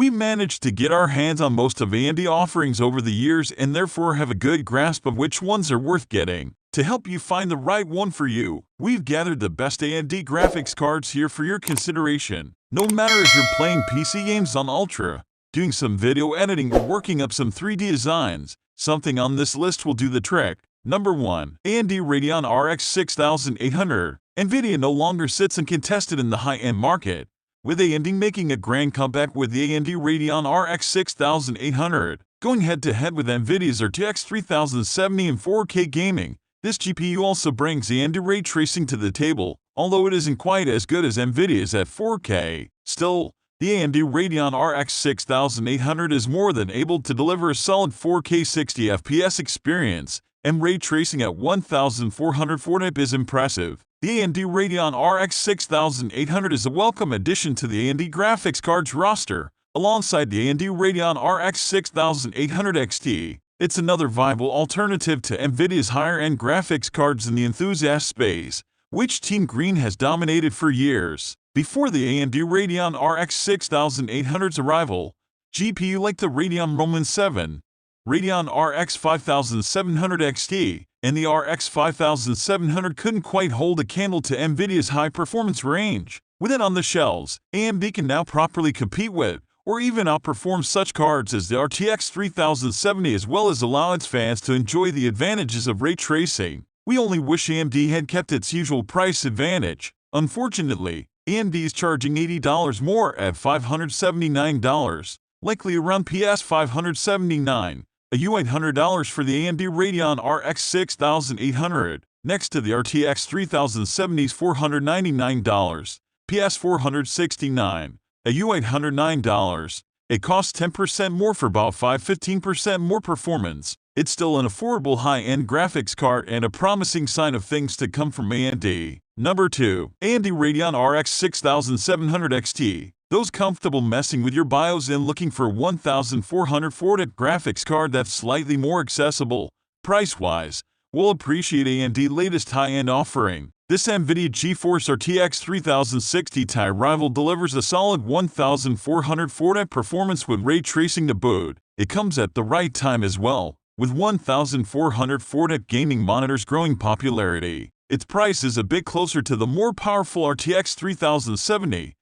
We managed to get our hands on most of AMD offerings over the years and therefore have a good grasp of which ones are worth getting. To help you find the right one for you, we've gathered the best AMD graphics cards here for your consideration. No matter if you're playing PC games on Ultra, doing some video editing, or working up some 3D designs, something on this list will do the trick. Number 1. AMD Radeon RX 6800. NVIDIA no longer sits uncontested in the high-end market, with AMD making a grand comeback with the AMD Radeon RX 6800. Going head-to-head with NVIDIA's RTX 3070 in 4K gaming, this GPU also brings AMD ray tracing to the table, although it isn't quite as good as NVIDIA's at 4K. Still, the AMD Radeon RX 6800 is more than able to deliver a solid 4K 60 FPS experience, and ray tracing at 1440 nits is impressive. The AMD Radeon RX 6800 is a welcome addition to the AMD graphics cards roster, alongside the AMD Radeon RX 6800 XT. It's another viable alternative to NVIDIA's higher-end graphics cards in the enthusiast space, which Team Green has dominated for years. Before the AMD Radeon RX 6800's arrival, GPU like the Radeon Roman 7, Radeon RX 5700 XT, and the RX 5700 couldn't quite hold a candle to NVIDIA's high-performance range. With it on the shelves, AMD can now properly compete with, or even outperform such cards as the RTX 3070, as well as allow its fans to enjoy the advantages of ray tracing. We only wish AMD had kept its usual price advantage. Unfortunately, AMD is charging $80 more at $579, likely around PS $579, a $800 for the AMD Radeon RX 6800, next to the RTX 3070's $499, PS $469. A $809. It costs 10% more for about 15% more performance. It's still an affordable high-end graphics card and a promising sign of things to come from AMD. Number 2. AMD Radeon RX 6700 XT. Those comfortable messing with your BIOS and looking for a 1440 graphics card that's slightly more accessible, price-wise, will appreciate AMD's latest high-end offering. This NVIDIA GeForce RTX 3060 Ti rival delivers a solid 1440 performance with ray tracing to boot. It comes at the right time as well, with 1440 gaming monitors growing popularity. Its price is a bit closer to the more powerful RTX 3070,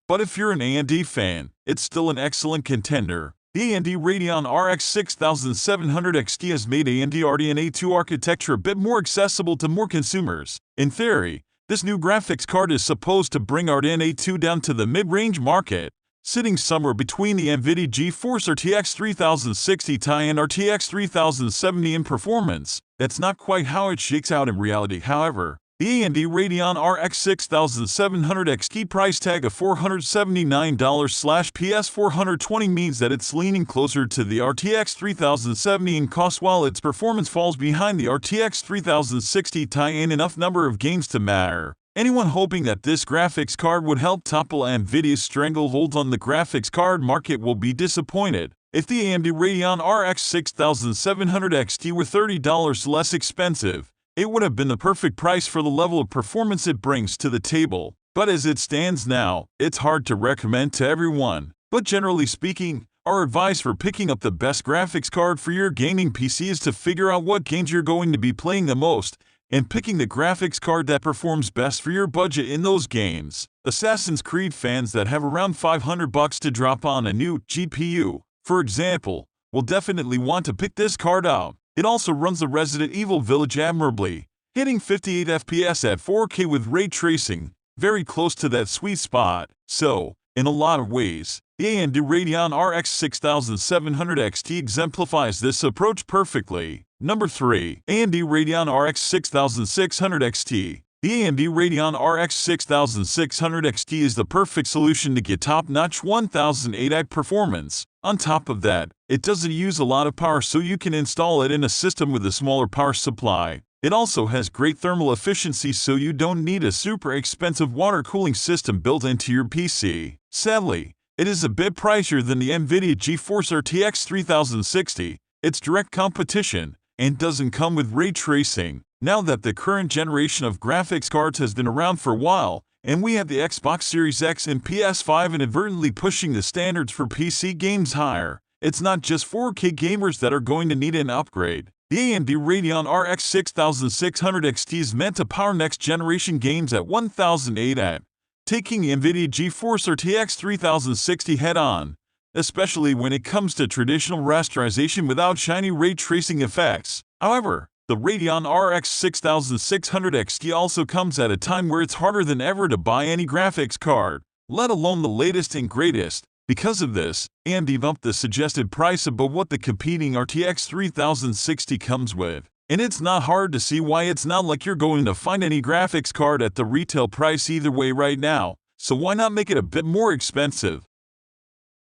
but if you're an AMD fan, it's still an excellent contender. The AMD Radeon RX 6700 XT has made AMD Radeon A2 architecture a bit more accessible to more consumers. In theory, this new graphics card is supposed to bring Radeon A2 down to the mid-range market, sitting somewhere between the NVIDIA GeForce RTX 3060 Ti and RTX 3070 in performance. That's not quite how it shakes out in reality, however. The AMD Radeon RX 6700 XT price tag of $479/PS $420 means that it's leaning closer to the RTX 3070 in cost, while its performance falls behind the RTX 3060 Ti in enough number of games to matter. Anyone hoping that this graphics card would help topple NVIDIA's stranglehold on the graphics card market will be disappointed. If the AMD Radeon RX 6700 XT were $30 less expensive, it would have been the perfect price for the level of performance it brings to the table. But as it stands now, it's hard to recommend to everyone. But generally speaking, our advice for picking up the best graphics card for your gaming PC is to figure out what games you're going to be playing the most, and picking the graphics card that performs best for your budget in those games. Assassin's Creed fans that have around $500 to drop on a new GPU, for example, will definitely want to pick this card out. It also runs the Resident Evil Village admirably, hitting 58 FPS at 4K with ray tracing, very close to that sweet spot. So, in a lot of ways, the AMD Radeon RX 6700 XT exemplifies this approach perfectly. Number 3. AMD Radeon RX 6600 XT. The AMD Radeon RX 6600 XT is the perfect solution to get top-notch 1080 performance. On top of that, it doesn't use a lot of power, so you can install it in a system with a smaller power supply. It also has great thermal efficiency, so you don't need a super expensive water cooling system built into your PC. Sadly, it is a bit pricier than the NVIDIA GeForce RTX 3060, its direct competition, and doesn't come with ray tracing. Now that the current generation of graphics cards has been around for a while, And we have the Xbox Series X and PS5 inadvertently pushing the standards for PC games higher. It's not just 4K gamers that are going to need an upgrade. The AMD Radeon RX 6600 XT is meant to power next-generation games at 1080p, taking the NVIDIA GeForce RTX 3060 head-on, especially when it comes to traditional rasterization without shiny ray tracing effects. However, the Radeon RX 6600 XT also comes at a time where it's harder than ever to buy any graphics card, let alone the latest and greatest. Because of this, AMD bumped the suggested price above what the competing RTX 3060 comes with. And it's not hard to see why. It's not like you're going to find any graphics card at the retail price either way right now, so why not make it a bit more expensive?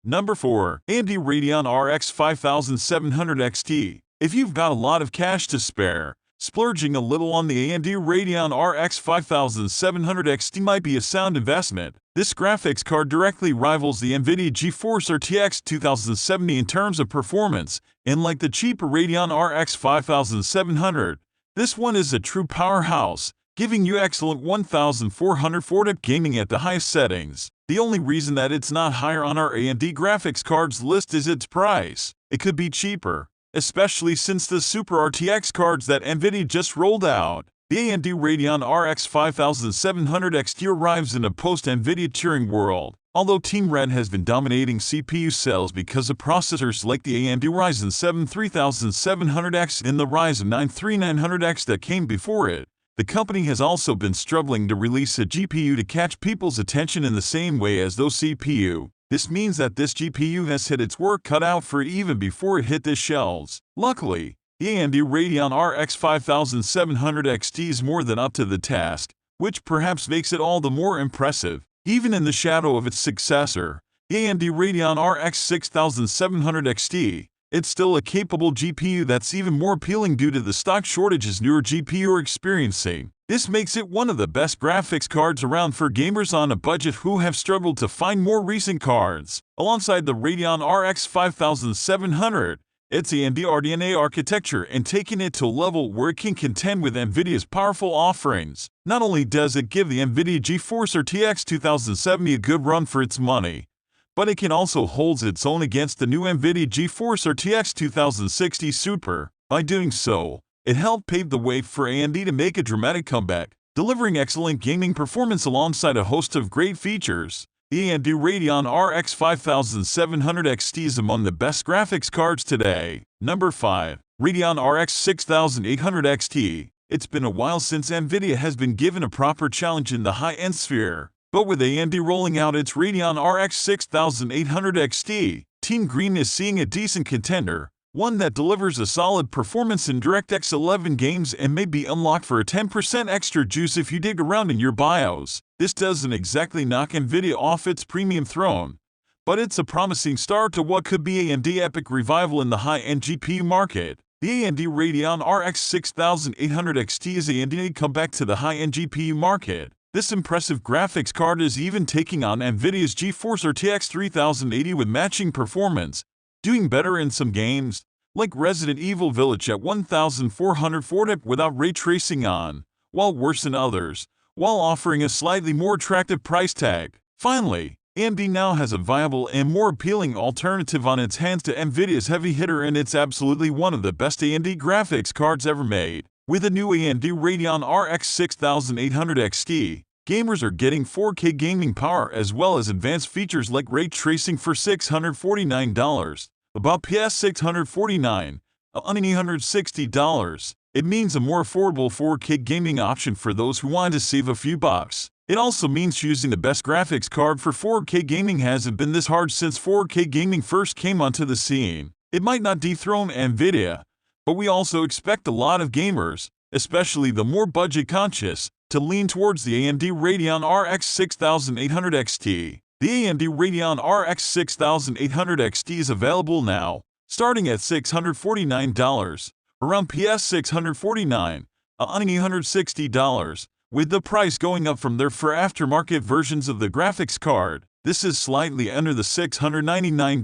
Number 4. AMD Radeon RX 5700 XT. If you've got a lot of cash to spare, splurging a little on the AMD Radeon RX 5700 XT might be a sound investment. This graphics card directly rivals the NVIDIA GeForce RTX 2070 in terms of performance, and like the cheaper Radeon RX 5700, this one is a true powerhouse, giving you excellent 1440p gaming at the highest settings. The only reason that it's not higher on our AMD graphics cards list is its price. It could be cheaper, especially since the Super RTX cards that NVIDIA just rolled out. The AMD Radeon RX 5700 XT arrives in a post-NVIDIA Turing world. Although Team Red has been dominating CPU sales because of processors like the AMD Ryzen 7 3700X and the Ryzen 9 3900X that came before it, the company has also been struggling to release a GPU to catch people's attention in the same way as those CPU. This means that this GPU has had its work cut out for it even before it hit the shelves. Luckily, the AMD Radeon RX 5700 XT is more than up to the task, which perhaps makes it all the more impressive. Even in the shadow of its successor, the AMD Radeon RX 6700 XT, it's still a capable GPU that's even more appealing due to the stock shortages newer GPU are experiencing. This makes it one of the best graphics cards around for gamers on a budget who have struggled to find more recent cards. Alongside the Radeon RX 5700, it's AMD RDNA architecture and taking it to a level where it can contend with NVIDIA's powerful offerings. Not only does it give the NVIDIA GeForce RTX 2070 a good run for its money, but it can also hold its own against the new NVIDIA GeForce RTX 2060 Super. By doing so, it helped pave the way for AMD to make a dramatic comeback, delivering excellent gaming performance alongside a host of great features. The AMD Radeon RX 5700 XT is among the best graphics cards today. Number 5. Radeon RX 6800 XT. It's been a while since NVIDIA has been given a proper challenge in the high-end sphere, but with AMD rolling out its Radeon RX 6800 XT, Team Green is seeing a decent contender, one that delivers a solid performance in DirectX 11 games and may be unlocked for a 10% extra juice if you dig around in your BIOS. This doesn't exactly knock NVIDIA off its premium throne, but it's a promising start to what could be AMD epic revival in the high-end GPU market. The AMD Radeon RX 6800 XT is AMD's comeback to the high-end GPU market. This impressive graphics card is even taking on NVIDIA's GeForce RTX 3080 with matching performance, doing better in some games, like Resident Evil Village at 1440p without ray tracing on, while worse in others, while offering a slightly more attractive price tag. Finally, AMD now has a viable and more appealing alternative on its hands to NVIDIA's heavy hitter, and it's absolutely one of the best AMD graphics cards ever made. With the new AMD Radeon RX 6800 XT, gamers are getting 4K gaming power as well as advanced features like ray tracing for $649, about $649, $860. It means a more affordable 4K gaming option for those who want to save a few bucks. It also means choosing the best graphics card for 4K gaming hasn't been this hard since 4K gaming first came onto the scene. It might not dethrone NVIDIA, but we also expect a lot of gamers, especially the more budget-conscious, to lean towards the AMD Radeon RX 6800 XT. The AMD Radeon RX 6800 XT is available now, starting at $649, around $649, $860, with the price going up from there for aftermarket versions of the graphics card. This is slightly under the $699,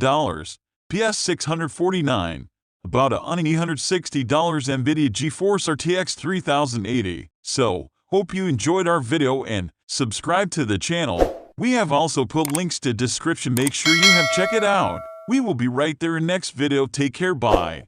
$649, about $860 NVIDIA GeForce RTX 3080. So, Hope you enjoyed our video and subscribe to the channel. We have also put links to description. Make sure you have check it out. We will be right there in next video. Take care. Bye.